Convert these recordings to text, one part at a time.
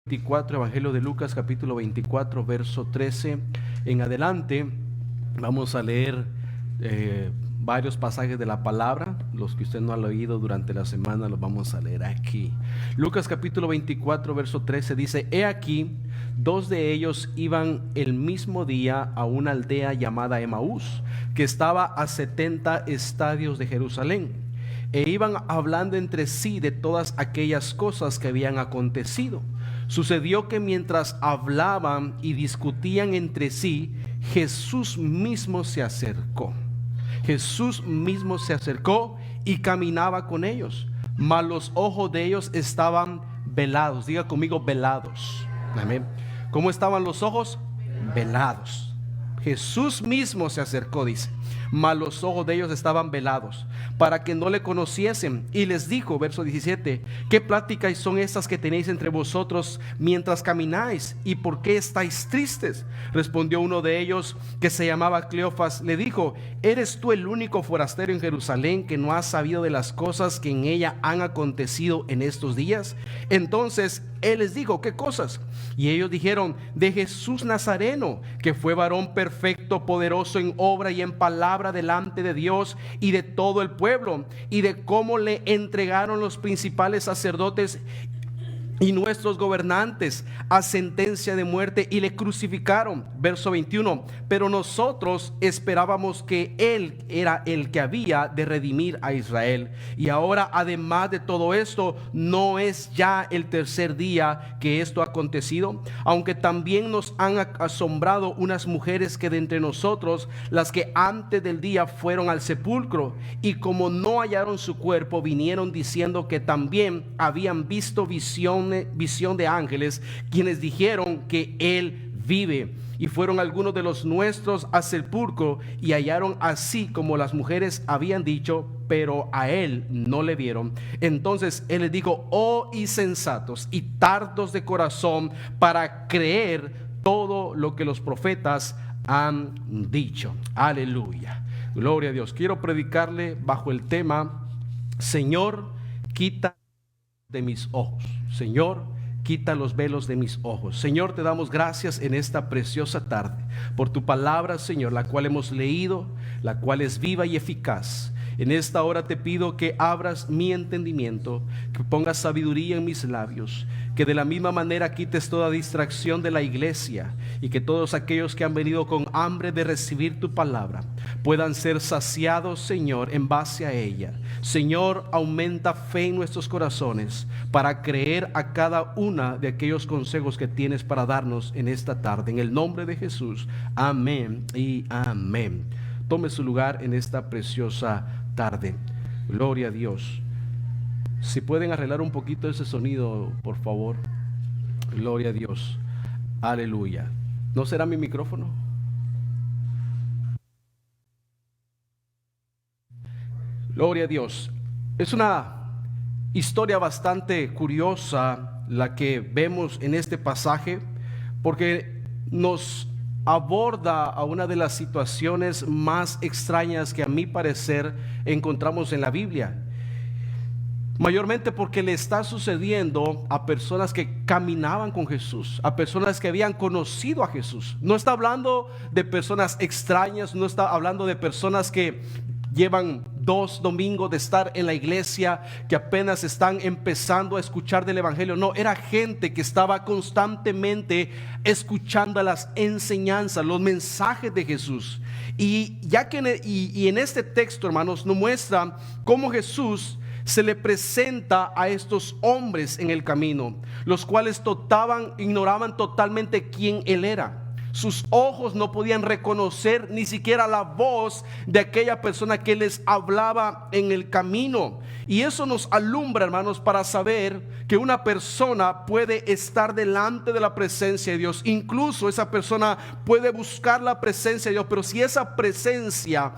24, Evangelio de Lucas, capítulo 24, verso 13 en adelante. Vamos a leer varios pasajes de la palabra. Los que usted no ha leído durante la semana los vamos a leer aquí. Lucas capítulo 24, verso 13 dice: He aquí, dos de ellos iban el mismo día a una aldea llamada Emaús, que estaba a 70 estadios de Jerusalén, e iban hablando entre sí de todas aquellas cosas que habían acontecido. Sucedió que mientras hablaban y discutían entre sí, Jesús mismo se acercó. Jesús mismo se acercó y caminaba con ellos, mas los ojos de ellos estaban velados. Diga conmigo, velados. Amén. ¿Cómo estaban los ojos? Velados. Jesús mismo se acercó, dice, mas los ojos de ellos estaban velados, para que no le conociesen. Y les dijo, verso 17: ¿Qué pláticas son estas que tenéis entre vosotros mientras camináis? ¿Y por qué estáis tristes? Respondió uno de ellos, que se llamaba Cleofas, le dijo: ¿Eres tú el único forastero en Jerusalén que no has sabido de las cosas que en ella han acontecido en estos días? Entonces él les dijo: ¿qué cosas? Y ellos dijeron: de Jesús Nazareno, que fue varón perfecto, poderoso en obra y en palabra delante de Dios y de todo el pueblo, y de cómo le entregaron los principales sacerdotes y nuestros gobernantes a sentencia de muerte y le crucificaron. Verso 21: pero nosotros esperábamos que Él era el que había de redimir a Israel. Y ahora, además de todo esto, ¿no es ya el tercer día que esto ha acontecido? Aunque también nos han asombrado unas mujeres que de entre nosotros, las que antes del día fueron al sepulcro, y como no hallaron su cuerpo, vinieron diciendo que también habían visto visión de ángeles, quienes dijeron que Él vive. Y fueron algunos de los nuestros al sepulcro y hallaron así como las mujeres habían dicho, pero a Él no le vieron. Entonces Él les dijo: oh insensatos y tardos de corazón para creer todo lo que los profetas han dicho. Aleluya, gloria a Dios. Quiero predicarle bajo el tema: Señor, quita de mis ojos. Señor, quita los velos de mis ojos. Señor, te damos gracias en esta preciosa tarde por tu palabra, Señor, la cual hemos leído, la cual es viva y eficaz. En esta hora te pido que abras mi entendimiento, que pongas sabiduría en mis labios, que de la misma manera quites toda distracción de la iglesia, y que todos aquellos que han venido con hambre de recibir tu palabra puedan ser saciados, Señor, en base a ella. Señor, aumenta fe en nuestros corazones para creer a cada una de aquellos consejos que tienes para darnos en esta tarde. En el nombre de Jesús, amén y amén. Tome su lugar en esta preciosa tarde. Gloria a Dios. Si pueden arreglar un poquito ese sonido, por favor. Gloria a Dios. Aleluya. ¿No será mi micrófono? Gloria a Dios. Es una historia bastante curiosa la que vemos en este pasaje, porque nos aborda a una de las situaciones más extrañas que a mi parecer encontramos en la Biblia. Mayormente porque le está sucediendo a personas que caminaban con Jesús, a personas que habían conocido a Jesús. No está hablando de personas extrañas, no está hablando de personas que llevan 2 domingos de estar en la iglesia, que apenas están empezando a escuchar del evangelio. No, era gente que estaba constantemente escuchando las enseñanzas, los mensajes de Jesús. Y en este texto, hermanos, nos muestra cómo Jesús se le presenta a estos hombres en el camino, los cuales ignoraban totalmente quién Él era. Sus ojos no podían reconocer ni siquiera la voz de aquella persona que les hablaba en el camino. Y eso nos alumbra, hermanos, para saber que una persona puede estar delante de la presencia de Dios. Incluso esa persona puede buscar la presencia de Dios, pero si esa presencia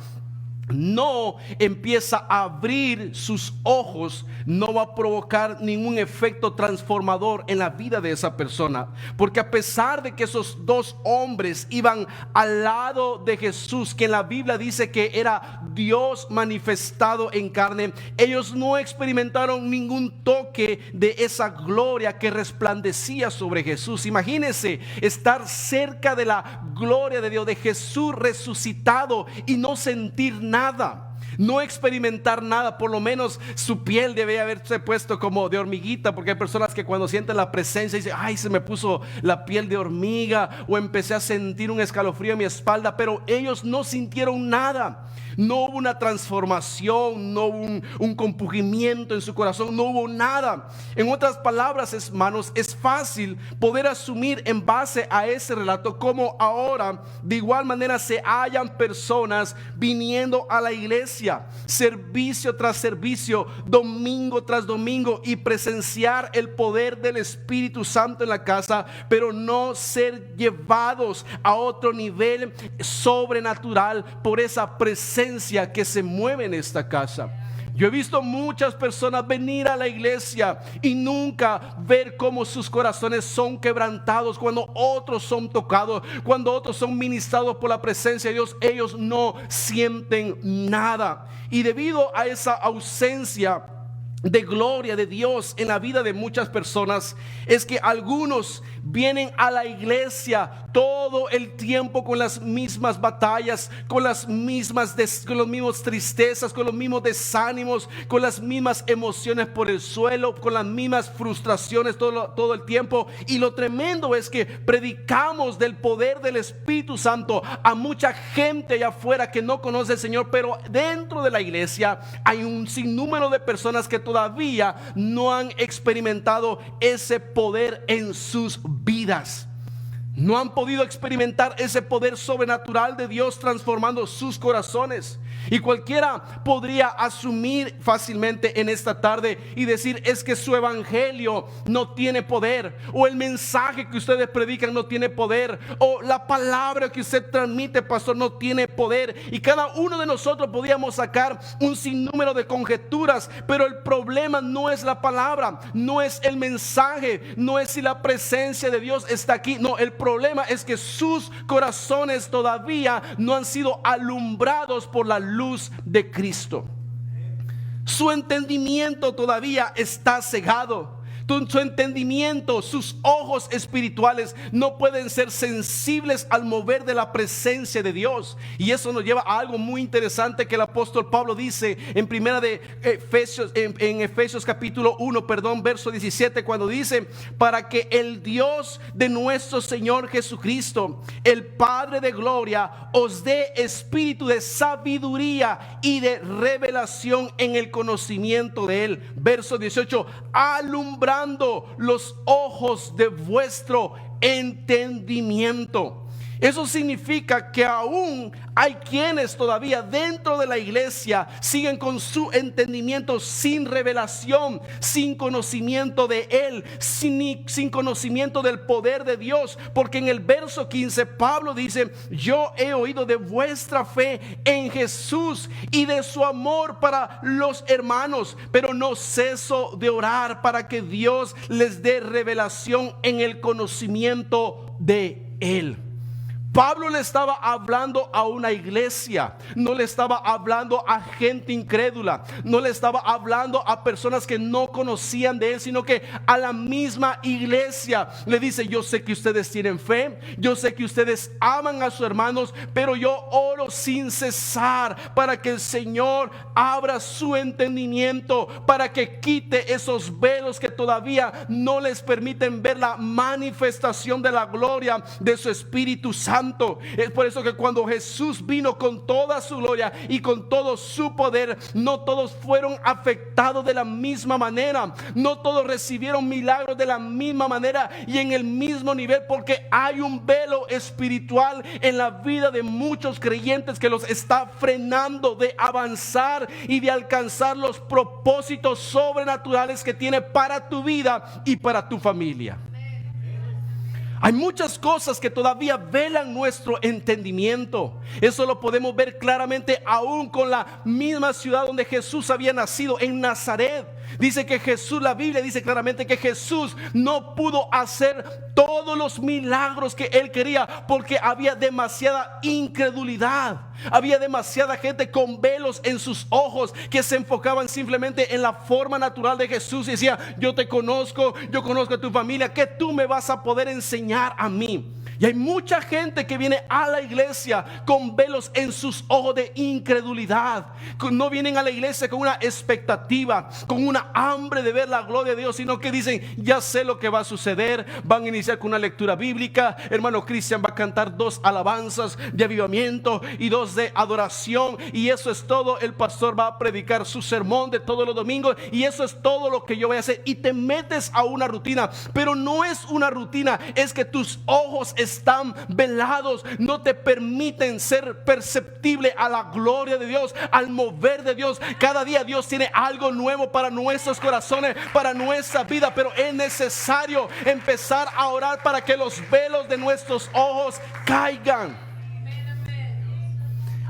no empieza a abrir sus ojos, no va a provocar ningún efecto transformador en la vida de esa persona. Porque a pesar de que esos dos hombres iban al lado de Jesús, que en la Biblia dice que era Dios manifestado en carne, ellos no experimentaron ningún toque de esa gloria que resplandecía sobre Jesús. Imagínense estar cerca de la gloria de Dios, de Jesús resucitado, y no sentir nada, no experimentar nada. Por lo menos su piel debe haberse puesto como de hormiguita, porque hay personas que cuando sienten la presencia dicen: ay, se me puso la piel de hormiga, o empecé a sentir un escalofrío en mi espalda. Pero ellos no sintieron nada. No hubo una transformación, no hubo un compugimiento en su corazón, no hubo nada. En otras palabras, hermanos, es fácil poder asumir en base a ese relato como ahora de igual manera se hallan personas viniendo a la iglesia, servicio tras servicio, domingo tras domingo, y presenciar el poder del Espíritu Santo en la casa, pero no ser llevados a otro nivel sobrenatural por esa presencia que se mueve en esta casa. Yo he visto muchas personas venir a la iglesia y nunca ver cómo sus corazones son quebrantados cuando otros son tocados, cuando otros son ministrados por la presencia de Dios. Ellos no sienten nada, y debido a esa ausencia de gloria de Dios en la vida de muchas personas, es que algunos vienen a la iglesia todo el tiempo con las mismas batallas, con las mismas tristezas, con los mismos desánimos, con las mismas emociones por el suelo, con las mismas frustraciones todo el tiempo. Y lo tremendo es que predicamos del poder del Espíritu Santo a mucha gente allá afuera que no conoce al Señor, pero dentro de la iglesia hay un sinnúmero de personas que todavía no han experimentado ese poder en sus vidas. No han podido experimentar ese poder sobrenatural de Dios transformando sus corazones. Y cualquiera podría asumir fácilmente en esta tarde y decir: es que su evangelio no tiene poder, o el mensaje que ustedes predican no tiene poder, o la palabra que usted transmite, pastor, no tiene poder. Y cada uno de nosotros podíamos sacar un sinnúmero de conjeturas, pero el problema no es la palabra, no es el mensaje, no es si la presencia de Dios está aquí. No, el problema es que sus corazones todavía no han sido alumbrados por la luz de Cristo. Su entendimiento todavía está cegado. Su entendimiento, sus ojos espirituales no pueden ser sensibles al mover de la presencia de Dios. Y eso nos lleva a algo muy interesante que el apóstol Pablo dice en Efesios capítulo 1, verso 17, cuando dice: para que el Dios de nuestro Señor Jesucristo, el Padre de gloria, os dé espíritu de sabiduría y de revelación en el conocimiento de Él. Verso 18: alumbrando los ojos de vuestro entendimiento. Eso significa que aún hay quienes todavía dentro de la iglesia siguen con su entendimiento sin revelación, sin conocimiento de Él, sin conocimiento del poder de Dios. Porque en el verso 15 Pablo dice: yo he oído de vuestra fe en Jesús y de su amor para los hermanos, pero no ceso de orar para que Dios les dé revelación en el conocimiento de Él. Pablo le estaba hablando a una iglesia, no le estaba hablando a gente incrédula, no le estaba hablando a personas que no conocían de él, sino que a la misma iglesia le dice: yo sé que ustedes tienen fe, yo sé que ustedes aman a sus hermanos, pero yo oro sin cesar para que el Señor abra su entendimiento, para que quite esos velos que todavía no les permiten ver la manifestación de la gloria de su Espíritu Santo. Es por eso que cuando Jesús vino con toda su gloria y con todo su poder, no todos fueron afectados de la misma manera, no todos recibieron milagros de la misma manera y en el mismo nivel, porque hay un velo espiritual en la vida de muchos creyentes que los está frenando de avanzar y de alcanzar los propósitos sobrenaturales que tiene para tu vida y para tu familia. Hay muchas cosas que todavía velan nuestro entendimiento. Eso lo podemos ver claramente aún con la misma ciudad donde Jesús había nacido, en Nazaret. Dice que Jesús, la Biblia dice claramente que Jesús no pudo hacer todos los milagros que él quería porque había demasiada incredulidad. Había demasiada gente con velos en sus ojos que se enfocaban simplemente en la forma natural de Jesús y decía: yo te conozco, yo conozco a tu familia, ¿qué tú me vas a poder enseñar a mí? Y hay mucha gente que viene a la iglesia con velos en sus ojos de incredulidad. No vienen a la iglesia con una expectativa, con una hambre de ver la gloria de Dios, sino que dicen: ya sé lo que va a suceder. Van a iniciar con una lectura bíblica. Hermano Cristian va a cantar 2 alabanzas de avivamiento y 2 de adoración, y eso es todo. El pastor va a predicar su sermón de todos los domingos, y eso es todo lo que yo voy a hacer. Y te metes a una rutina, pero no es una rutina, es que tus ojos están velados, no te permiten ser perceptible a la gloria de Dios, al mover de Dios. Cada día Dios tiene algo nuevo para nuestros corazones, para nuestra vida, pero es necesario empezar a orar para que los velos de nuestros ojos caigan.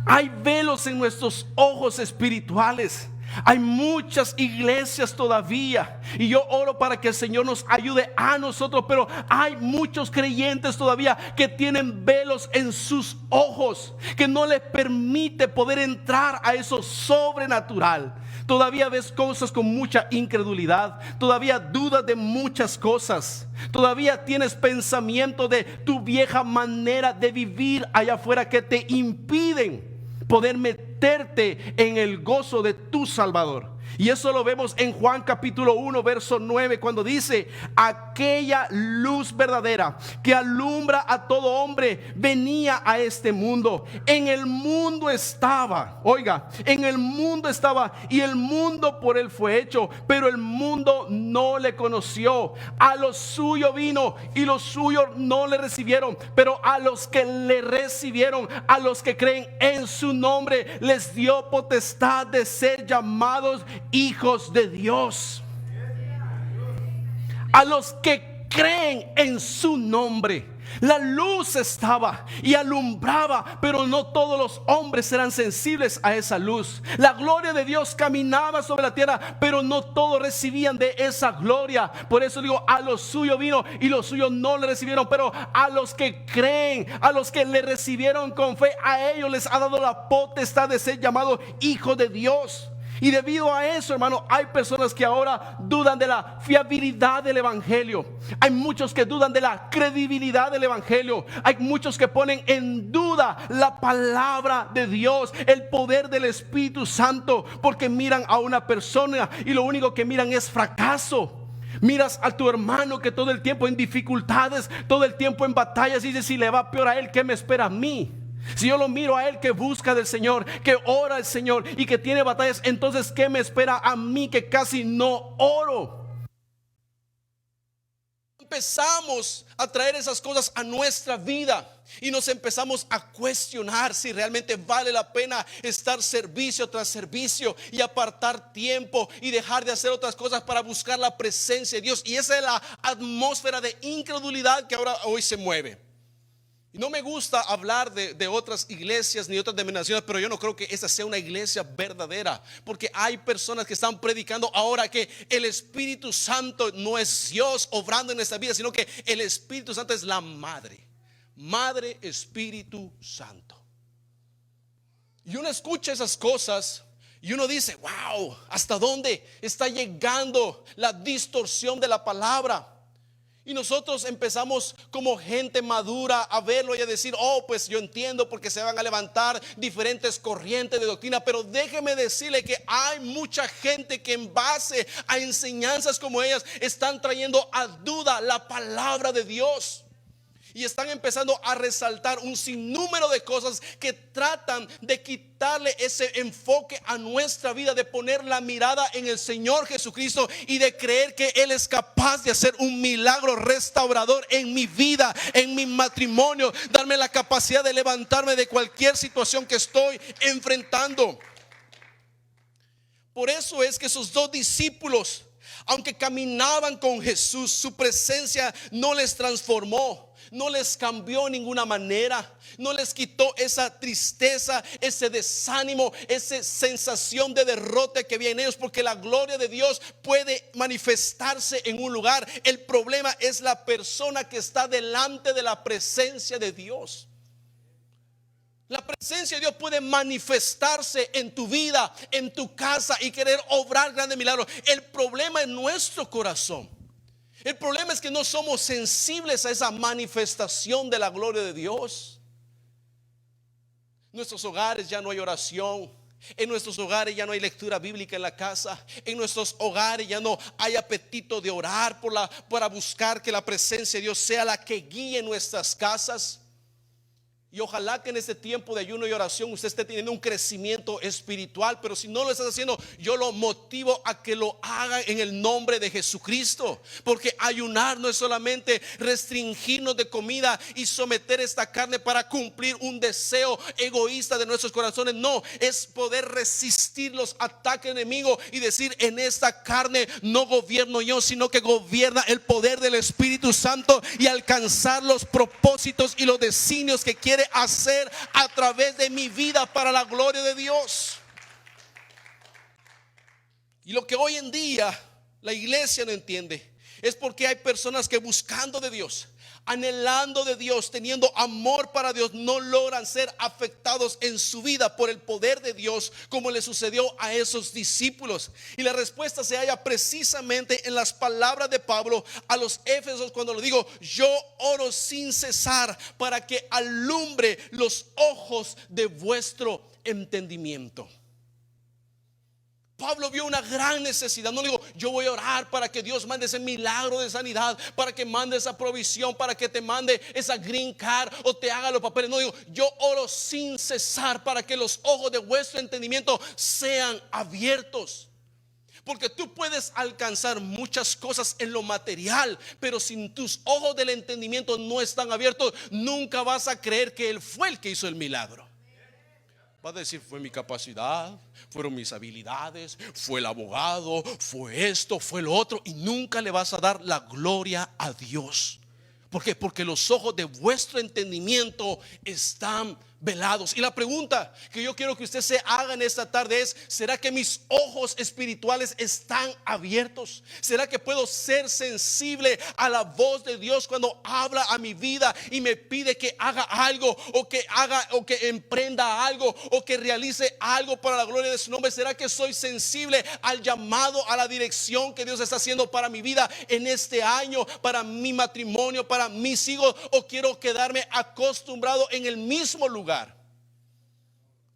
Hay velos en nuestros ojos espirituales. Hay muchas iglesias todavía, y yo oro para que el Señor nos ayude a nosotros, pero hay muchos creyentes todavía que tienen velos en sus ojos que no les permite poder entrar a eso sobrenatural. Todavía ves cosas con mucha incredulidad, todavía dudas de muchas cosas, todavía tienes pensamiento de tu vieja manera de vivir allá afuera que te impiden poder meterte en el gozo de tu Salvador. Y eso lo vemos en Juan capítulo 1 verso 9, cuando dice: aquella luz verdadera que alumbra a todo hombre venía a este mundo. En el mundo estaba, oiga, en el mundo estaba, y el mundo por él fue hecho, pero el mundo no le conoció. A lo suyo vino y los suyos no le recibieron, pero a los que le recibieron, a los que creen en su nombre, les dio potestad de ser llamados hijos de Dios. A los que creen en su nombre. La luz estaba y alumbraba, pero no todos los hombres eran sensibles a esa luz. La gloria de Dios caminaba sobre la tierra, pero no todos recibían de esa gloria. Por eso digo, a los suyos vino y los suyos no le recibieron, pero a los que creen, a los que le recibieron con fe, a ellos les ha dado la potestad de ser llamados hijos de Dios. Y debido a eso, hermano, hay personas que ahora dudan de la fiabilidad del evangelio. Hay muchos que dudan de la credibilidad del evangelio. Hay muchos que ponen en duda la palabra de Dios, el poder del Espíritu Santo, porque miran a una persona y lo único que miran es fracaso. Miras a tu hermano que todo el tiempo en dificultades, todo el tiempo en batallas, y dices: si le va peor a él, ¿qué me espera a mí? Si yo lo miro a él que busca del Señor, que ora al Señor y que tiene batallas, entonces ¿qué me espera a mí que casi no oro? Empezamos a traer esas cosas a nuestra vida y nos empezamos a cuestionar si realmente vale la pena estar servicio tras servicio y apartar tiempo y dejar de hacer otras cosas para buscar la presencia de Dios. Y esa es la atmósfera de incredulidad que ahora hoy se mueve. Y no me gusta hablar de otras iglesias ni otras denominaciones, pero yo no creo que esta sea una iglesia verdadera, porque hay personas que están predicando ahora que el Espíritu Santo no es Dios obrando en nuestra vida, sino que el Espíritu Santo es la Madre Espíritu Santo. Y uno escucha esas cosas y uno dice: wow, ¿hasta dónde está llegando la distorsión de la palabra? Y nosotros empezamos como gente madura a verlo y a decir: oh, pues yo entiendo porque se van a levantar diferentes corrientes de doctrina. Pero déjeme decirle que hay mucha gente que en base a enseñanzas como ellas están trayendo a duda la palabra de Dios. Y están empezando a resaltar un sinnúmero de cosas que tratan de quitarle ese enfoque a nuestra vida, de poner la mirada en el Señor Jesucristo y de creer que Él es capaz de hacer un milagro restaurador en mi vida, en mi matrimonio, darme la capacidad de levantarme de cualquier situación que estoy enfrentando. Por eso es que esos 2 discípulos, aunque caminaban con Jesús, su presencia no les transformó. no les cambió en ninguna manera, no les quitó esa tristeza, ese desánimo, esa sensación de derrota que había en ellos, porque la gloria de Dios puede manifestarse en un lugar. El problema es la persona que está delante de la presencia de Dios. La presencia de Dios puede manifestarse en tu vida, en tu casa, y querer obrar grandes milagros. El problema es nuestro corazón. El problema es que no somos sensibles a esa manifestación de la gloria de Dios. En nuestros hogares ya no hay oración. En nuestros hogares ya no hay lectura bíblica en la casa. En nuestros hogares ya no hay apetito de orar para buscar que la presencia de Dios sea la que guíe nuestras casas. Y ojalá que en este tiempo de ayuno y oración usted esté teniendo un crecimiento espiritual. Pero si no lo estás haciendo, yo lo motivo a que lo haga en el nombre de Jesucristo. Porque ayunar no es solamente restringirnos de comida y someter esta carne para cumplir un deseo egoísta de nuestros corazones. No, es poder resistir los ataques enemigos y decir: en esta carne no gobierno yo, sino que gobierna el poder del Espíritu Santo, y alcanzar los propósitos y los designios que quiere hacer a través de mi vida para la gloria de Dios. Y lo que hoy en día la iglesia no entiende es porque hay personas que, buscando de Dios, anhelando de Dios, teniendo amor para Dios, no logran ser afectados en su vida por el poder de Dios, como le sucedió a esos discípulos. Y la respuesta se halla precisamente en las palabras de Pablo a los Éfesos, cuando le digo: yo oro sin cesar para que alumbre los ojos de vuestro entendimiento. Pablo vio una gran necesidad. No le digo: yo voy a orar para que Dios mande ese milagro de sanidad, para que mande esa provisión, para que te mande esa green card o te haga los papeles. No, digo: yo oro sin cesar para que los ojos de vuestro entendimiento sean abiertos. Porque tú puedes alcanzar muchas cosas en lo material, pero si tus ojos del entendimiento no están abiertos, nunca vas a creer que Él fue el que hizo el milagro. Vas a decir: fue mi capacidad, fueron mis habilidades, fue el abogado, fue esto, fue lo otro. Y nunca le vas a dar la gloria a Dios. ¿Por qué? Porque los ojos de vuestro entendimiento están velados. Y la pregunta que yo quiero que usted se haga en esta tarde es: ¿será que mis ojos espirituales están abiertos? ¿Será que puedo ser sensible a la voz de Dios cuando habla a mi vida y me pide que haga algo, o que emprenda algo, o que realice algo para la gloria de su nombre? ¿Será que soy sensible al llamado, a la dirección que Dios está haciendo para mi vida en este año, para mi matrimonio, para mis hijos? ¿O quiero quedarme acostumbrado en el mismo lugar?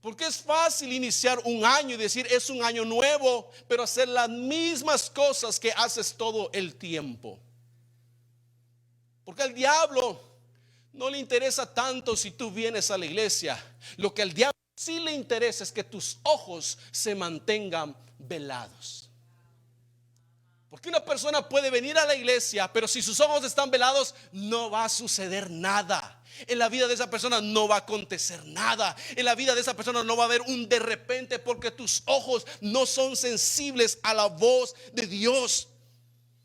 Porque es fácil iniciar un año y decir: es un año nuevo, pero hacer las mismas cosas que haces todo el tiempo. Porque al diablo no le interesa tanto si tú vienes a la iglesia. Lo que al diablo sí le interesa es que tus ojos se mantengan velados. Porque una persona puede venir a la iglesia, pero si sus ojos están velados, no va a suceder nada. En la vida de esa persona no va a acontecer nada. En la vida de esa persona no va a haber un de repente, porque tus ojos no son sensibles a la voz de Dios.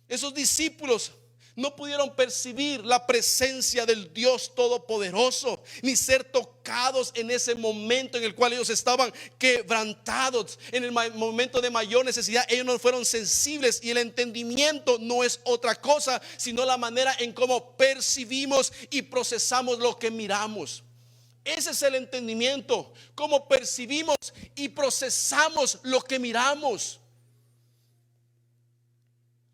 Esos discípulos no pudieron percibir la presencia del Dios Todopoderoso, ni ser tocados en ese momento en el cual ellos estaban quebrantados. En el momento de mayor necesidad, ellos no fueron sensibles. Y el entendimiento no es otra cosa sino la manera en cómo percibimos y procesamos lo que miramos. Ese es el entendimiento, cómo percibimos y procesamos lo que miramos.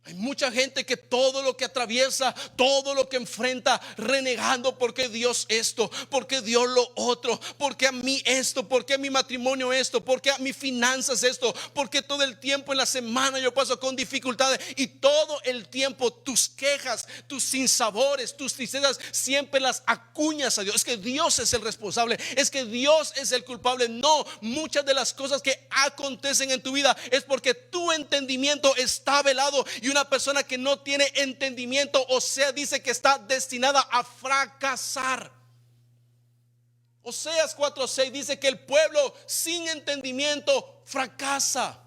Hay mucha gente que todo lo que atraviesa, todo lo que enfrenta, renegando: porque Dios esto, porque Dios lo otro, porque a mí esto, porque a mi matrimonio esto, porque a mis finanzas esto, porque todo el tiempo en la semana yo paso con dificultades. Y todo el tiempo tus quejas, tus sinsabores, tus tristezas, siempre las acuñas a Dios. Es que Dios es el responsable, es que Dios es el culpable. No, muchas de las cosas que acontecen en tu vida es porque tu entendimiento está velado. Y una persona que no tiene entendimiento, o sea, dice que está destinada a fracasar. Oseas 4:6 dice que el pueblo sin entendimiento fracasa.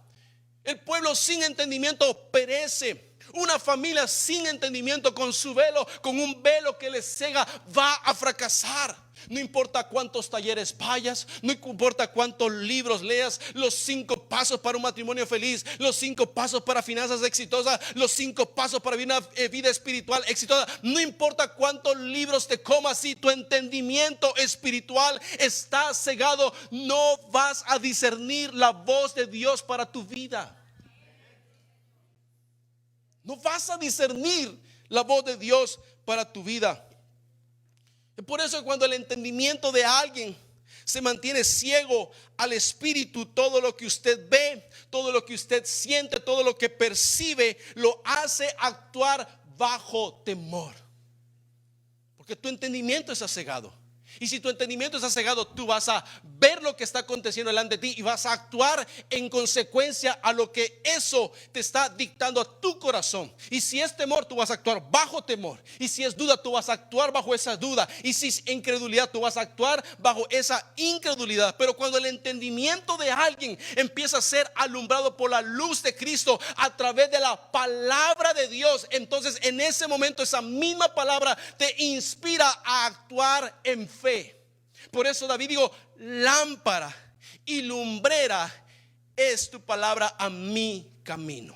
El pueblo sin entendimiento perece. Una familia sin entendimiento, con su velo, con un velo que les cega, va a fracasar. No importa cuántos talleres vayas, no importa cuántos libros leas, los 5 pasos para un matrimonio feliz, los 5 pasos para finanzas exitosas, los 5 pasos para una vida espiritual exitosa. No importa cuántos libros te comas, si tu entendimiento espiritual está cegado, no vas a discernir la voz de Dios para tu vida. No vas a discernir la voz de Dios para tu vida. Por eso cuando el entendimiento de alguien se mantiene ciego al espíritu, todo lo que usted ve, todo lo que usted siente, todo lo que percibe, lo hace actuar bajo temor. Porque tu entendimiento está cegado. Y si tu entendimiento está cegado, tú vas a ver lo que está aconteciendo delante de ti y vas a actuar en consecuencia a lo que eso te está dictando a tu corazón. Y si es temor, tú vas a actuar bajo temor. Y si es duda, tú vas a actuar bajo esa duda. Y si es incredulidad, tú vas a actuar bajo esa incredulidad. Pero cuando el entendimiento de alguien empieza a ser alumbrado por la luz de Cristo a través de la palabra de Dios, entonces en ese momento esa misma palabra te inspira a actuar en fe. Por eso David dijo: lámpara y lumbrera es tu palabra a mi camino.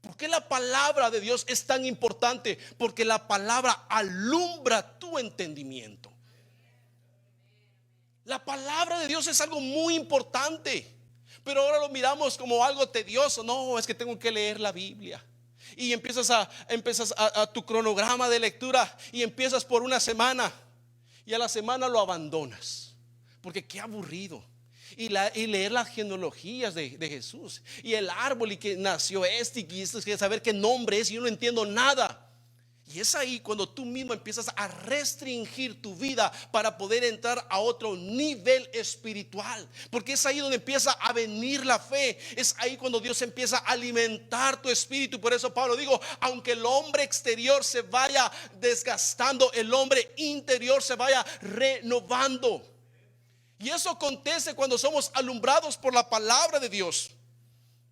¿Por qué la palabra de Dios es tan importante? Porque la palabra alumbra tu entendimiento. La palabra de Dios es algo muy importante, pero ahora lo miramos como algo tedioso. No, es que tengo que leer la Biblia. Y empiezas a tu cronograma de lectura y empiezas por una semana y a la semana lo abandonas, porque qué aburrido. Y leer las genealogías de Jesús y el árbol y que nació y esto, que saber qué nombre es, y yo no entiendo nada. Y es ahí cuando tú mismo empiezas a restringir tu vida para poder entrar a otro nivel espiritual. Porque es ahí donde empieza a venir la fe. Es ahí cuando Dios empieza a alimentar tu espíritu. Por eso Pablo dijo: aunque el hombre exterior se vaya desgastando, el hombre interior se vaya renovando. Y eso acontece cuando somos alumbrados por la palabra de Dios.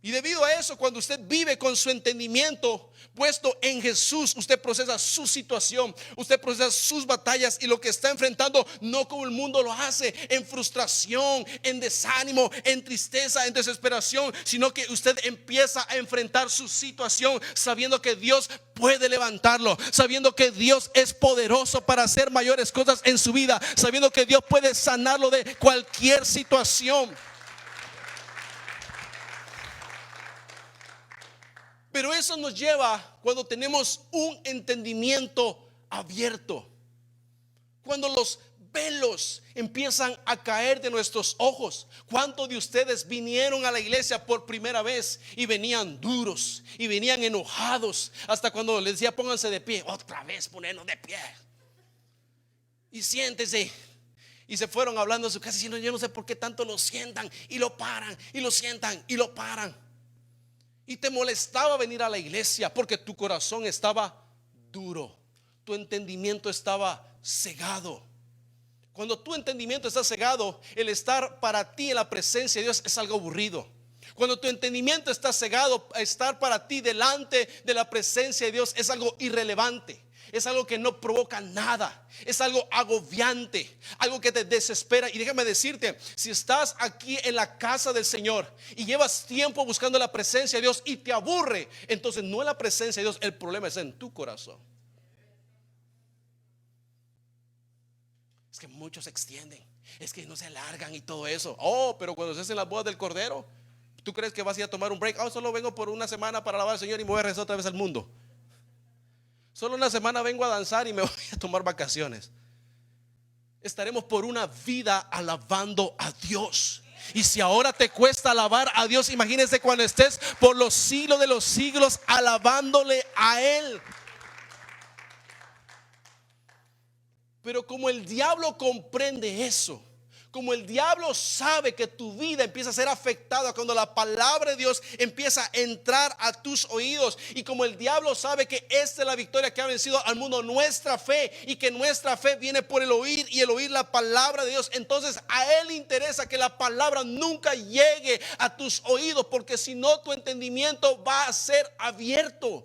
Y debido a eso, cuando usted vive con su entendimiento puesto en Jesús, usted procesa su situación, usted procesa sus batallas y lo que está enfrentando, no como el mundo lo hace, en frustración, en desánimo, en tristeza, en desesperación, sino que usted empieza a enfrentar su situación sabiendo que Dios puede levantarlo, sabiendo que Dios es poderoso para hacer mayores cosas en su vida, sabiendo que Dios puede sanarlo de cualquier situación. Pero eso nos lleva cuando tenemos un entendimiento abierto, cuando los velos empiezan a caer de nuestros ojos. ¿Cuántos de ustedes vinieron a la iglesia por primera vez y venían duros y venían enojados? Hasta cuando les decía: pónganse de pie, otra vez ponernos de pie y siéntese. Y se fueron hablando a su casa diciendo: yo no sé por qué tanto lo sientan y lo paran, y lo sientan y lo paran. Y te molestaba venir a la iglesia porque tu corazón estaba duro, tu entendimiento estaba cegado. Cuando tu entendimiento está cegado, el estar para ti en la presencia de Dios es algo aburrido. Cuando tu entendimiento está cegado, estar para ti delante de la presencia de Dios es algo irrelevante. Es algo que no provoca nada. Es algo agobiante, algo que te desespera. Y déjame decirte, si estás aquí en la casa del Señor y llevas tiempo buscando la presencia de Dios y te aburre, entonces no es la presencia de Dios, el problema es en tu corazón. Es que muchos se extienden, es que no se alargan y todo eso. Oh, pero cuando se hacen las bodas del Cordero, ¿tú crees que vas a ir a tomar un break? Solo vengo por una semana para alabar al Señor y me voy a regresar otra vez al mundo. Solo una semana vengo a danzar y me voy a tomar vacaciones. Estaremos por una vida alabando a Dios. Y si ahora te cuesta alabar a Dios, imagínense cuando estés por los siglos de los siglos alabándole a Él. Pero como el diablo comprende eso, Como el diablo sabe que tu vida empieza a ser afectada cuando la palabra de Dios empieza a entrar a tus oídos, y como el diablo sabe que esta es la victoria que ha vencido al mundo, nuestra fe, y que nuestra fe viene por el oír y el oír la palabra de Dios, entonces a él le interesa que la palabra nunca llegue a tus oídos, porque si no, tu entendimiento va a ser abierto.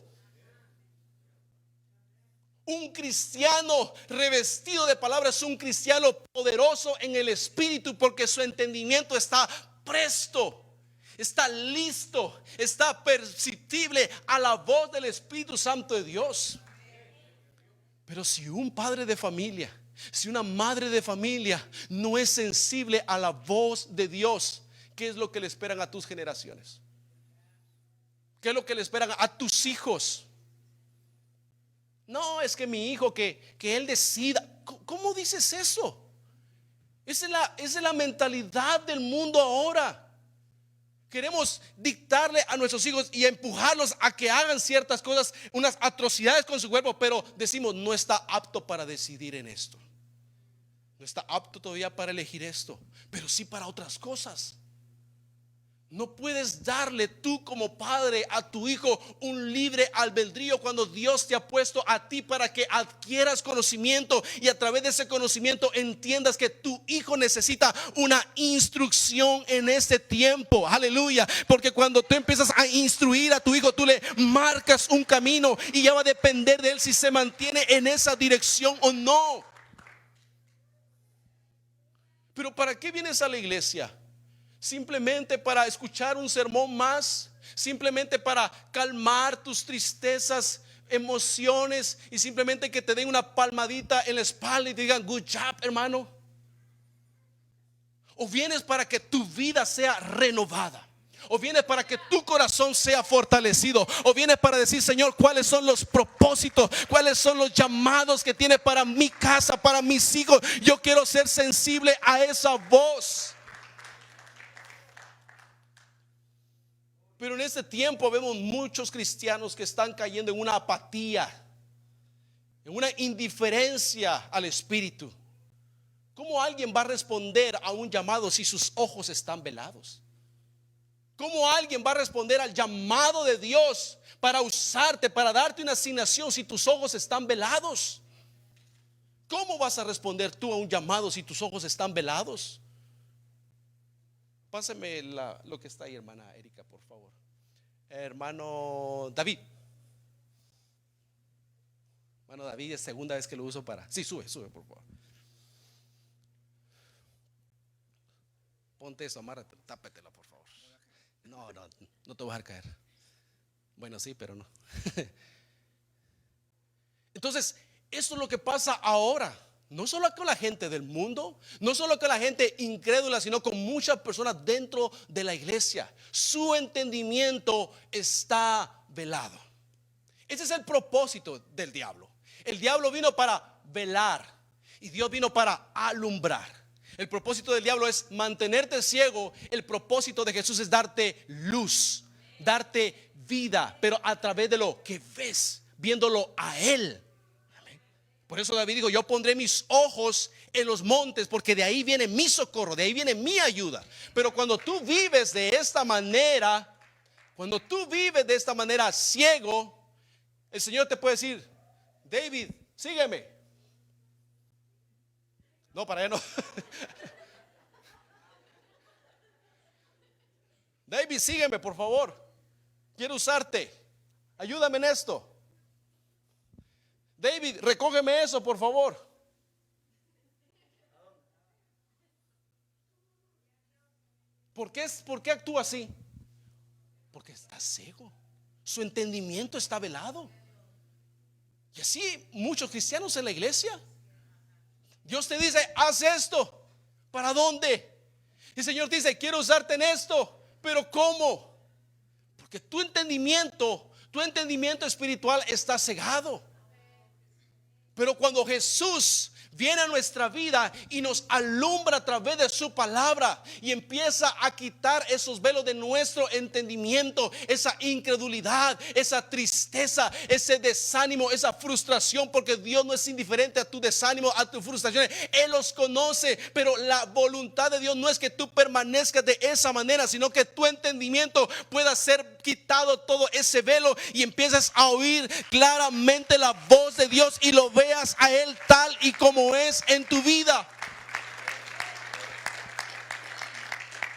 Un cristiano revestido de palabra es un cristiano poderoso en el espíritu, porque su entendimiento está presto, está listo, está perceptible a la voz del Espíritu Santo de Dios. Pero si un padre de familia, si una madre de familia no es sensible a la voz de Dios, ¿qué es lo que le esperan a tus generaciones? ¿Qué es lo que le esperan a tus hijos? No, es que mi hijo, que él decida. ¿Cómo dices eso? Esa es la mentalidad del mundo ahora. Queremos dictarle a nuestros hijos y empujarlos a que hagan ciertas cosas, unas atrocidades con su cuerpo, pero decimos, no está apto para decidir en esto. No está apto todavía para elegir esto, pero sí para otras cosas. No puedes darle tú como padre a tu hijo un libre albedrío cuando Dios te ha puesto a ti para que adquieras conocimiento, y a través de ese conocimiento entiendas que tu hijo necesita una instrucción en este tiempo. Aleluya. Porque cuando tú empiezas a instruir a tu hijo, tú le marcas un camino, y ya va a depender de él si se mantiene en esa dirección o no. Pero ¿para qué vienes a la iglesia? Simplemente para escuchar un sermón más, simplemente para calmar tus tristezas, emociones, y simplemente que te den una palmadita en la espalda y te digan good job, hermano. O vienes para que tu vida sea renovada, o vienes para que tu corazón sea fortalecido, o vienes para decir, Señor, ¿cuáles son los propósitos? ¿Cuáles son los llamados que tiene para mi casa, para mis hijos? Yo quiero ser sensible a esa voz. Pero en este tiempo vemos muchos cristianos que están cayendo en una apatía, en una indiferencia al Espíritu. ¿Cómo alguien va a responder a un llamado si sus ojos están velados? ¿Cómo alguien va a responder al llamado de Dios para usarte, para darte una asignación, si tus ojos están velados? ¿Cómo vas a responder tú a un llamado si tus ojos están velados? Pásame lo que está ahí, hermana Erika, por favor. Hermano David. Hermano David, es segunda vez que lo uso para. Sí, sube, por favor. Ponte eso, amárrate, tápetelo, por favor. No te vas a dejar caer. Bueno, sí, pero no. Entonces, eso es lo que pasa ahora. No solo con la gente del mundo, no solo con la gente incrédula, sino con muchas personas dentro de la iglesia. Su entendimiento está velado. Ese es el propósito del diablo. El diablo vino para velar y Dios vino para alumbrar. El propósito del diablo es mantenerte ciego. El propósito de Jesús es darte luz, darte vida, pero a través de lo que ves, viéndolo a Él. Por eso David dijo, yo pondré mis ojos en los montes, porque de ahí viene mi socorro, de ahí viene mi ayuda. Pero cuando tú vives de esta manera, ciego, el Señor te puede decir, David, sígueme. No, para allá no. David, sígueme, por favor. Quiero usarte. Ayúdame en esto. David, recógeme eso, por favor. ¿Por qué actúa así? Porque está ciego. Su entendimiento está velado. Y así muchos cristianos en la iglesia. Dios te dice, haz esto. ¿Para dónde? Y el Señor te dice, quiero usarte en esto. ¿Pero cómo? Porque tu entendimiento espiritual está cegado. Pero cuando Jesús viene a nuestra vida y nos alumbra a través de su palabra y empieza a quitar esos velos de nuestro entendimiento, esa incredulidad, esa tristeza, ese desánimo, esa frustración, porque Dios no es indiferente a tu desánimo, a tus frustraciones. Él los conoce, pero la voluntad de Dios no es que tú permanezcas de esa manera, sino que tu entendimiento pueda ser quitado todo ese velo y empiezas a oír claramente la voz de Dios y lo veas a Él tal y como es en tu vida.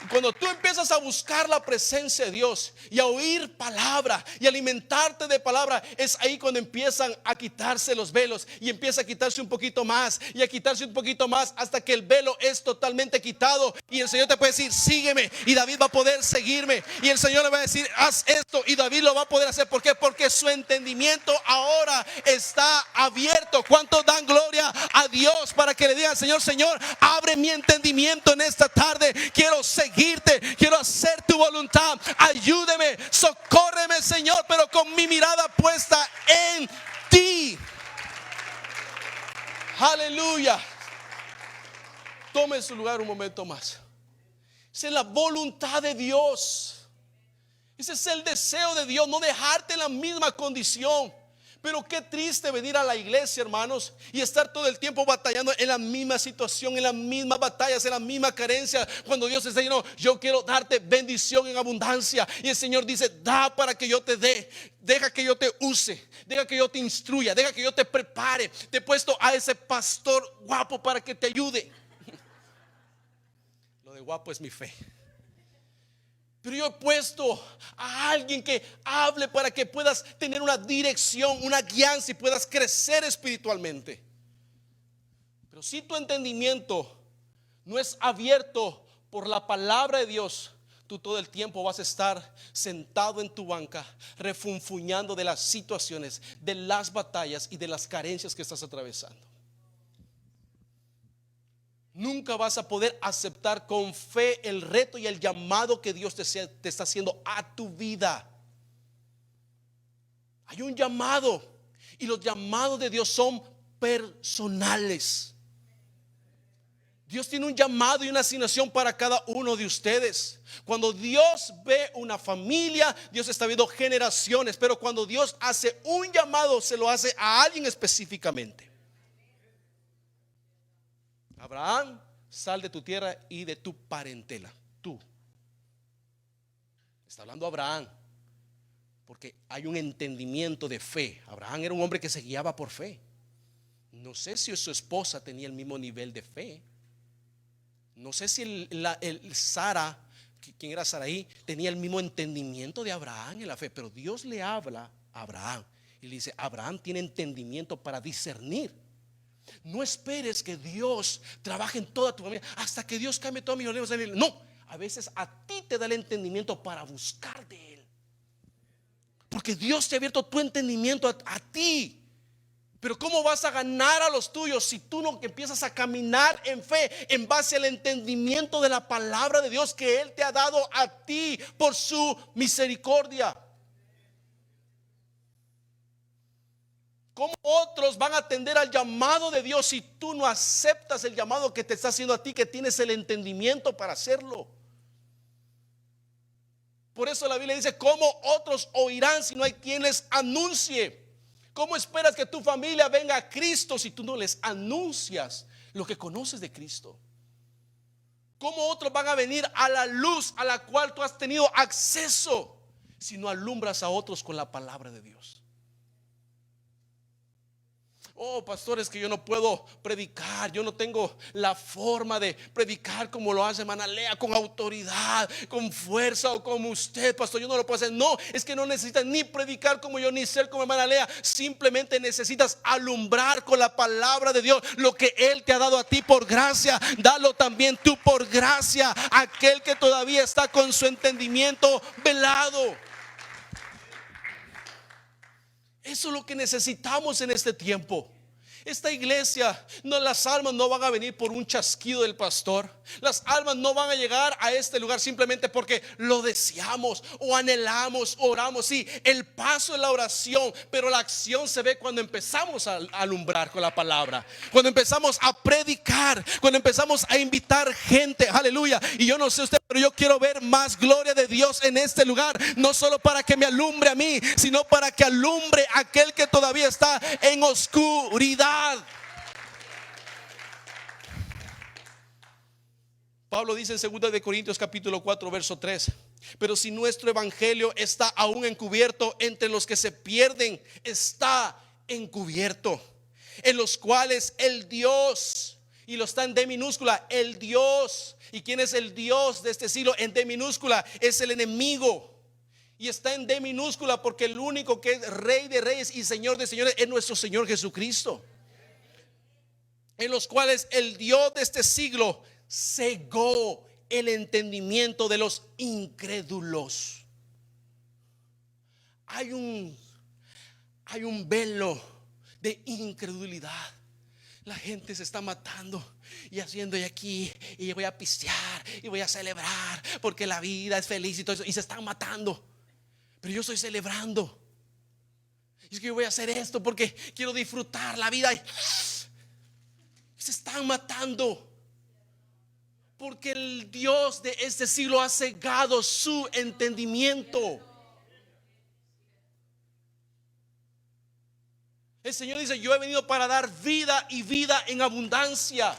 Cuando tú empiezas a buscar la presencia de Dios y a oír palabra y alimentarte de palabra, es ahí cuando empiezan a quitarse los velos y empieza a quitarse un poquito más y a quitarse un poquito más hasta que el velo es totalmente quitado y el Señor te puede decir sígueme, y David va a poder seguirme, y el Señor le va a decir haz esto y David lo va a poder hacer. ¿Por qué? Porque su entendimiento ahora está abierto. ¿Cuántos dan gloria a Dios para que le digan Señor, Señor, abre mi entendimiento en esta tarde? Quiero seguirte, quiero hacer tu voluntad. Ayúdeme, socórreme, Señor, pero con mi mirada puesta en ti. Aleluya. Tome su lugar un momento más. Esa es la voluntad de Dios. Ese es el deseo de Dios, no dejarte en la misma condición. Pero qué triste venir a la iglesia, hermanos, y estar todo el tiempo batallando en la misma situación, en las mismas batallas, en la misma carencia. Cuando Dios está diciendo, yo quiero darte bendición en abundancia, y el Señor dice, da para que yo te dé. Deja que yo te use, deja que yo te instruya, deja que yo te prepare. Te he puesto a ese pastor guapo para que te ayude. Lo de guapo es mi fe. Pero yo he puesto a alguien que hable para que puedas tener una dirección, una guianza y puedas crecer espiritualmente. Pero si tu entendimiento no es abierto por la palabra de Dios, tú todo el tiempo vas a estar sentado en tu banca, refunfuñando de las situaciones, de las batallas y de las carencias que estás atravesando. Nunca vas a poder aceptar con fe el reto y el llamado que Dios te está haciendo a tu vida. Hay un llamado, y los llamados de Dios son personales. Dios tiene un llamado y una asignación para cada uno de ustedes. Cuando Dios ve una familia, Dios está viendo generaciones, pero cuando Dios hace un llamado, se lo hace a alguien específicamente. Abraham, sal de tu tierra y de tu parentela. Tú. Está hablando Abraham, porque hay un entendimiento de fe. Abraham era un hombre que se guiaba por fe. No sé si su esposa tenía el mismo nivel de fe. No sé si Sara, quien era Saraí, tenía el mismo entendimiento de Abraham en la fe. Pero Dios le habla a Abraham y le dice, Abraham tiene entendimiento para discernir. No esperes que Dios trabaje en toda tu familia hasta que Dios cambie todos mis problemas. No, a veces a ti te da el entendimiento para buscar de Él, porque Dios te ha abierto tu entendimiento a ti. Pero ¿cómo vas a ganar a los tuyos si tú no empiezas a caminar en fe en base al entendimiento de la palabra de Dios que Él te ha dado a ti por su misericordia? ¿Cómo otros van a atender al llamado de Dios si tú no aceptas el llamado que te está haciendo a ti, que tienes el entendimiento para hacerlo? Por eso la Biblia dice, ¿cómo otros oirán si no hay quien les anuncie? ¿Cómo esperas que tu familia venga a Cristo si tú no les anuncias lo que conoces de Cristo? ¿Cómo otros van a venir a la luz a la cual tú has tenido acceso si no alumbras a otros con la palabra de Dios? Oh, pastores, que yo no puedo predicar, yo no tengo la forma de predicar como lo hace hermana Lea, con autoridad, con fuerza, o como usted, pastor, yo no lo puedo hacer. No, es que no necesitas ni predicar como yo, ni ser como hermana Lea. Simplemente necesitas alumbrar con la palabra de Dios lo que Él te ha dado a ti por gracia. Dalo también tú por gracia a aquel que todavía está con su entendimiento velado. Eso es lo que necesitamos en este tiempo. Esta iglesia, no, las almas no van a venir por un chasquido del pastor. Las almas no van a llegar a este lugar simplemente porque lo deseamos o anhelamos, oramos. Sí, el paso es la oración, pero la acción se ve cuando empezamos a alumbrar con la palabra, cuando empezamos a predicar, cuando empezamos a invitar gente. Aleluya. Y yo no sé usted, pero yo quiero ver más gloria de Dios en este lugar, no solo para que me alumbre a mí, sino para que alumbre a aquel que todavía está en oscuridad. Pablo dice en 2 de Corintios capítulo 4 verso 3: pero si nuestro evangelio está aún encubierto, entre los que se pierden está encubierto, en los cuales el Dios, y lo está en D minúscula, el Dios. ¿Y quién es el Dios de este siglo? En D minúscula es el enemigo. Y está en D minúscula porque el único que es Rey de reyes y Señor de señores es nuestro Señor Jesucristo, en los cuales el Dios de este siglo cegó el entendimiento de los incrédulos. Hay un velo de incredulidad. La gente se está matando y haciendo, y aquí, y voy a pistear y voy a celebrar porque la vida es feliz y todo eso, y se están matando. Pero yo estoy celebrando. Y es que yo voy a hacer esto porque quiero disfrutar la vida. Se están matando porque el Dios de este siglo ha cegado su entendimiento. El Señor dice: yo he venido para dar vida y vida en abundancia.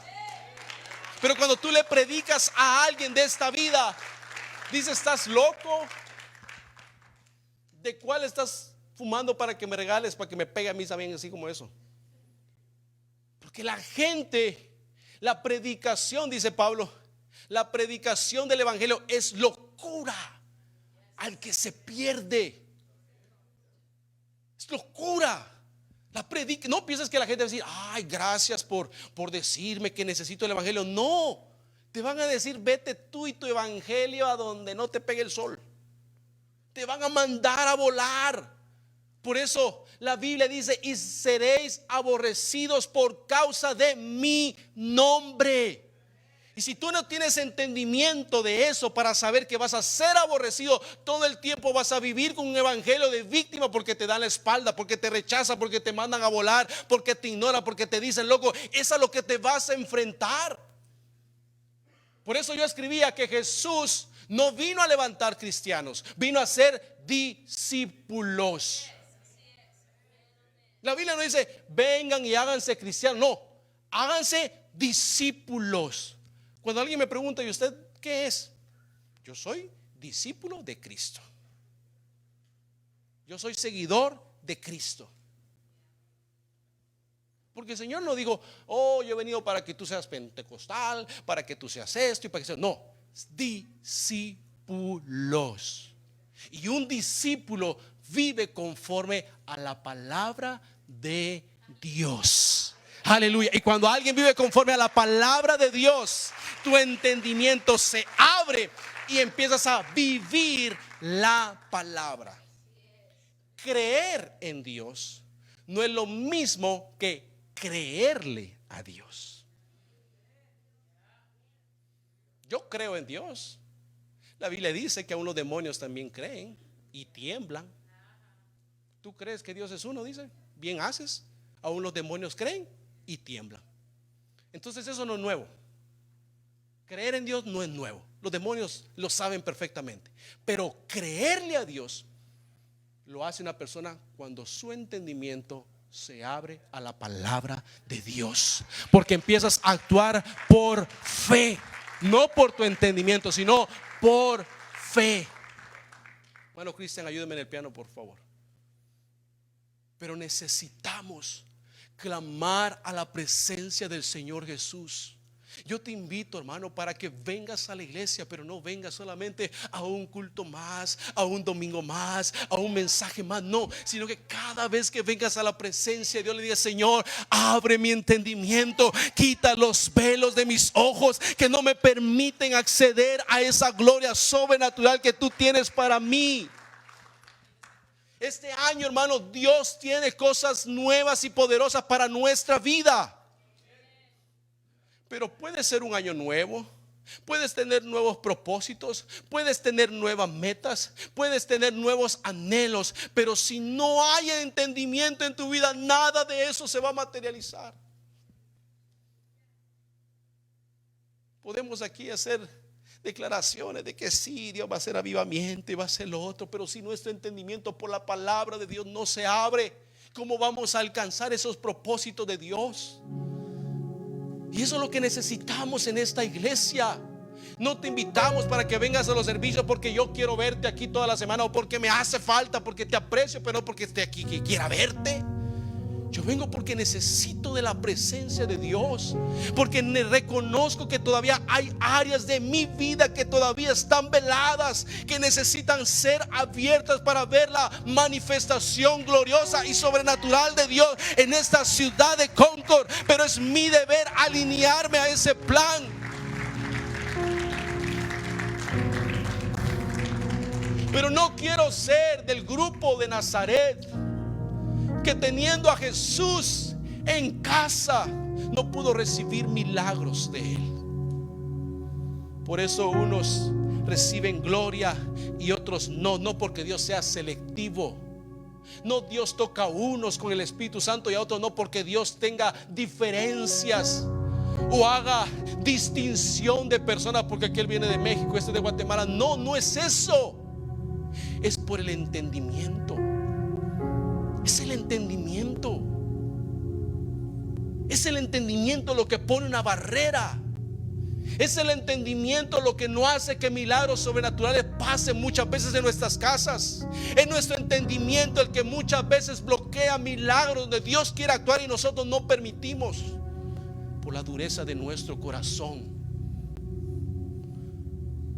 Pero cuando tú le predicas a alguien de esta vida, dice: ¿estás loco? ¿De cuál estás fumando para que me regales, para que me pegue a mí también, así como eso? Porque la gente, la predicación, dice Pablo, la predicación del evangelio es locura al que se pierde. Es locura. No pienses que la gente va a decir: ay, gracias por decirme que necesito el evangelio. No, te van a decir: vete tú y tu evangelio a donde no te pegue el sol. Te van a mandar a volar. Por eso la Biblia dice: y seréis aborrecidos por causa de mi nombre. Y si tú no tienes entendimiento de eso para saber que vas a ser aborrecido todo el tiempo, vas a vivir con un evangelio de víctima, porque te dan la espalda, porque te rechazan, porque te mandan a volar, porque te ignoran, porque te dicen loco, es a lo que te vas a enfrentar. Por eso yo escribía que Jesús no vino a levantar cristianos, vino a ser discípulos. La Biblia no dice: vengan y háganse cristianos. No, háganse discípulos. Cuando alguien me pregunta: ¿y usted qué es? Yo soy discípulo de Cristo. Yo soy seguidor de Cristo. Porque el Señor no dijo: oh, yo he venido para que tú seas pentecostal, para que tú seas esto y para que seas. No, discípulos. Y un discípulo vive conforme a la palabra de Dios. Aleluya. Y cuando alguien vive conforme a la palabra de Dios, tu entendimiento se abre y empiezas a vivir la palabra. Creer en Dios no es lo mismo que creerle a Dios. Yo creo en Dios. La Biblia dice que aún los demonios también creen y tiemblan. ¿Tú crees que Dios es uno? Dice: bien haces. Aún los demonios creen y tiemblan. Entonces eso no es nuevo. Creer en Dios no es nuevo. Los demonios lo saben perfectamente. Pero creerle a Dios lo hace una persona cuando su entendimiento se abre a la palabra de Dios, porque empiezas a actuar por fe, no por tu entendimiento, sino por fe. Bueno, Cristian, ayúdeme en el piano, por favor. Pero necesitamos clamar a la presencia del Señor Jesús. Yo te invito, hermano, para que vengas a la iglesia, pero no vengas solamente a un culto más, a un domingo más, a un mensaje más. No, sino que cada vez que vengas a la presencia de Dios, le digas: Señor, abre mi entendimiento, quita los velos de mis ojos que no me permiten acceder a esa gloria sobrenatural que tú tienes para mí. Este año, hermano, Dios tiene cosas nuevas y poderosas para nuestra vida. Pero puede ser un año nuevo. Puedes tener nuevos propósitos, puedes tener nuevas metas, puedes tener nuevos anhelos, pero si no hay entendimiento en tu vida, nada de eso se va a materializar. Podemos aquí hacer declaraciones de que sí, Dios va a hacer avivamiento y va a hacer lo otro, pero si nuestro entendimiento por la palabra de Dios no se abre, ¿cómo vamos a alcanzar esos propósitos de Dios? Y eso es lo que necesitamos en esta iglesia. No te invitamos para que vengas a los servicios porque yo quiero verte aquí toda la semana, o porque me hace falta, porque te aprecio, pero no porque esté aquí que quiera verte. Yo vengo porque necesito de la presencia de Dios, porque reconozco que todavía hay áreas de mi vida que todavía están veladas, que necesitan ser abiertas para ver la manifestación gloriosa y sobrenatural de Dios en esta ciudad de Concord. Pero es mi deber alinearme a ese plan. Pero no quiero ser del grupo de Nazaret, que teniendo a Jesús en casa no pudo recibir milagros de él. Por eso unos reciben gloria y otros no. No porque Dios sea selectivo. No, Dios toca a unos con el Espíritu Santo y a otros no, porque Dios tenga diferencias o haga distinción de personas, porque aquel viene de México, este de Guatemala. No, no es eso. Es por el entendimiento. Es el entendimiento. Es el entendimiento lo que pone una barrera. Es el entendimiento lo que no hace que milagros sobrenaturales pasen muchas veces en nuestras casas. Es nuestro entendimiento el que muchas veces bloquea milagros donde Dios quiere actuar y nosotros no permitimos, por la dureza de nuestro corazón.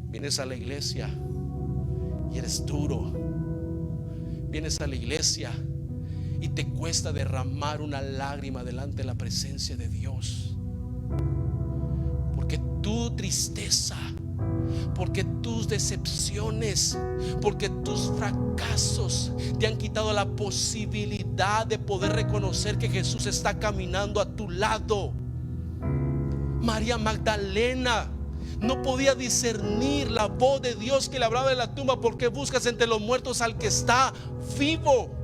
Vienes a la iglesia y eres duro. Vienes a la iglesia y te cuesta derramar una lágrima delante de la presencia de Dios, porque tu tristeza, porque tus decepciones, porque tus fracasos te han quitado la posibilidad de poder reconocer que Jesús está caminando a tu lado. María Magdalena no podía discernir la voz de Dios que le hablaba de la tumba. ¿Por qué buscas entre los muertos al que está vivo?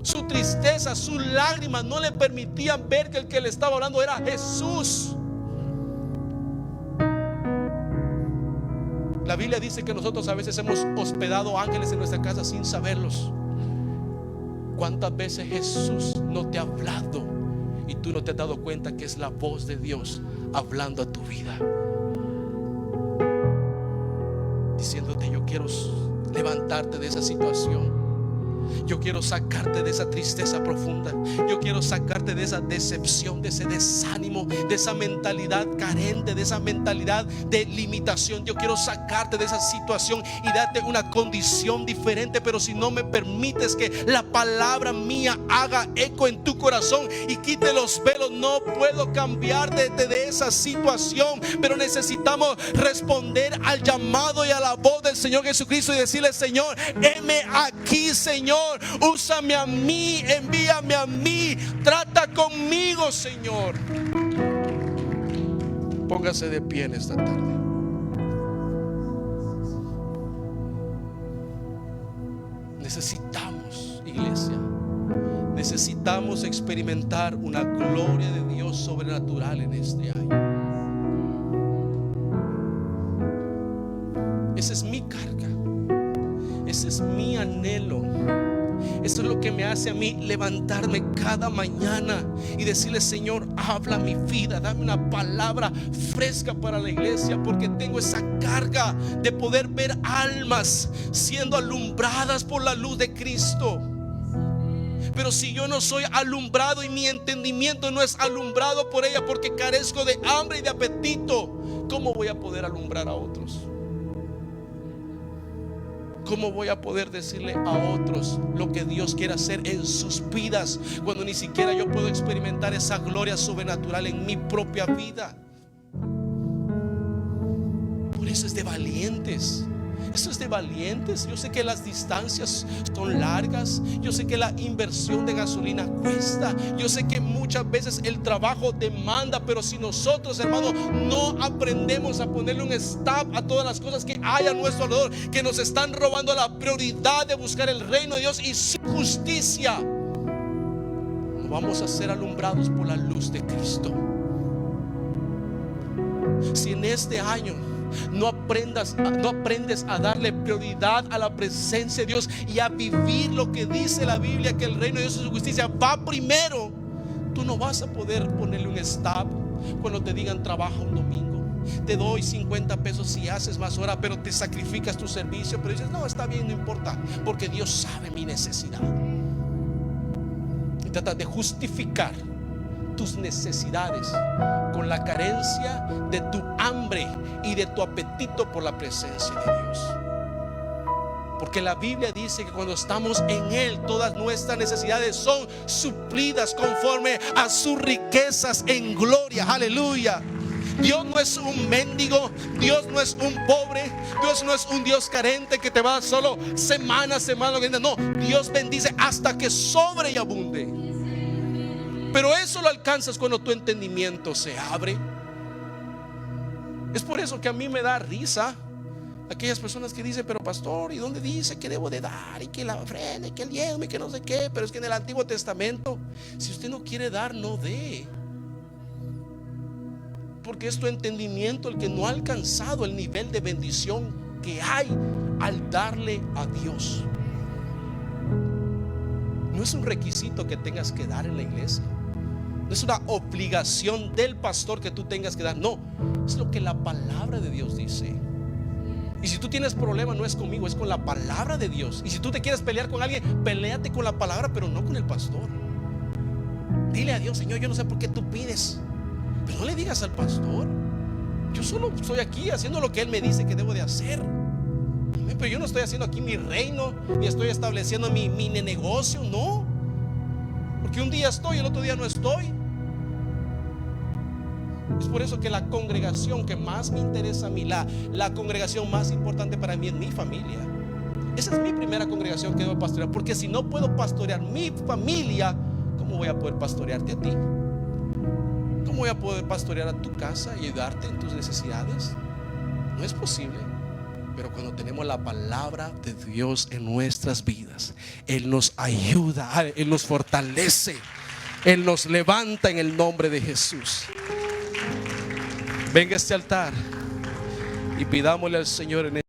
Su tristeza, sus lágrimas no le permitían ver que el que le estaba hablando era Jesús. La Biblia dice que nosotros a veces hemos hospedado ángeles en nuestra casa sin saberlos. ¿Cuántas veces Jesús no te ha hablado y tú no te has dado cuenta que es la voz de Dios hablando a tu vida, diciéndote: yo quiero levantarte de esa situación, yo quiero sacarte de esa tristeza profunda, yo quiero sacarte de esa decepción, de ese desánimo, de esa mentalidad carente, de esa mentalidad de limitación. Yo quiero sacarte de esa situación y darte una condición diferente. Pero si no me permites que la palabra mía haga eco en tu corazón y quite los velos, no puedo cambiarte de esa situación. Pero necesitamos responder al llamado y a la voz del Señor Jesucristo y decirle: Señor, heme aquí, Señor, úsame a mí, envíame a mí, trata conmigo, Señor. Póngase de pie en esta tarde. Necesitamos, iglesia, necesitamos experimentar una gloria de Dios sobrenatural en este año. Esa es mi carga, ese es mi anhelo. Eso es lo que me hace a mí levantarme cada mañana y decirle: Señor, habla mi vida, dame una palabra fresca para la iglesia, porque tengo esa carga de poder ver almas siendo alumbradas por la luz de Cristo. Pero si yo no soy alumbrado y mi entendimiento no es alumbrado por ella, porque carezco de hambre y de apetito, ¿cómo voy a poder alumbrar a otros? ¿Cómo voy a poder decirle a otros lo que Dios quiere hacer en sus vidas cuando ni siquiera yo puedo experimentar esa gloria sobrenatural en mi propia vida? Por eso es de valientes Esto es de valientes. Yo sé que las distancias son largas. Yo sé que la inversión de gasolina cuesta. Yo sé que muchas veces el trabajo demanda. Pero si nosotros, hermano, no aprendemos a ponerle un stop a todas las cosas que hay a nuestro alrededor, que nos están robando la prioridad de buscar el reino de Dios y su justicia, no vamos a ser alumbrados por la luz de Cristo. Si en este año no aprendes a darle prioridad a la presencia de Dios y a vivir lo que dice la Biblia, que el reino de Dios y su justicia va primero, tú no vas a poder ponerle un stop cuando te digan trabaja un domingo. Te doy 50 pesos si haces más horas, pero te sacrificas tu servicio, pero dices, no, está bien, no importa, porque Dios sabe mi necesidad. Y tratas de justificar tus necesidades con la carencia de tu hambre y de tu apetito por la presencia de Dios. Porque la Biblia dice que cuando estamos en Él, todas nuestras necesidades son suplidas conforme a sus riquezas en gloria. Aleluya. Dios no es un mendigo, Dios no es un pobre, Dios no es un Dios carente que te va a dar solo semana a semana. No, Dios bendice hasta que sobre y abunde. Pero eso lo alcanzas cuando tu entendimiento se abre. Es por eso que a mí me da risa aquellas personas que dicen, pero pastor, ¿y dónde dice que debo de dar? Y que la ofrenda, y que el diezmo, y que no sé qué. Pero es que en el Antiguo Testamento, si usted no quiere dar, no dé. Porque es tu entendimiento el que no ha alcanzado el nivel de bendición que hay al darle a Dios. No es un requisito que tengas que dar en la iglesia. No es una obligación del pastor que tú tengas que dar. No, es lo que la palabra de Dios dice. Y si tú tienes problema, no es conmigo, es con la palabra de Dios. Y si tú te quieres pelear con alguien, peléate con la palabra, pero no con el pastor. Dile a Dios, Señor, yo no sé por qué tú pides, pero no le digas al pastor. Yo solo estoy aquí haciendo lo que Él me dice que debo de hacer. Pero yo no estoy haciendo aquí mi reino, ni estoy estableciendo mi negocio, no. Porque un día estoy, el otro día no estoy. Es por eso que la congregación que más me interesa a mí, la congregación más importante para mí es mi familia. Esa es mi primera congregación que debo pastorear. Porque si no puedo pastorear mi familia, ¿cómo voy a poder pastorearte a ti? ¿Cómo voy a poder pastorear a tu casa y ayudarte en tus necesidades? No es posible. Pero cuando tenemos la palabra de Dios en nuestras vidas, Él nos ayuda, Él nos fortalece, Él nos levanta en el nombre de Jesús. Venga a este altar y pidámosle al Señor en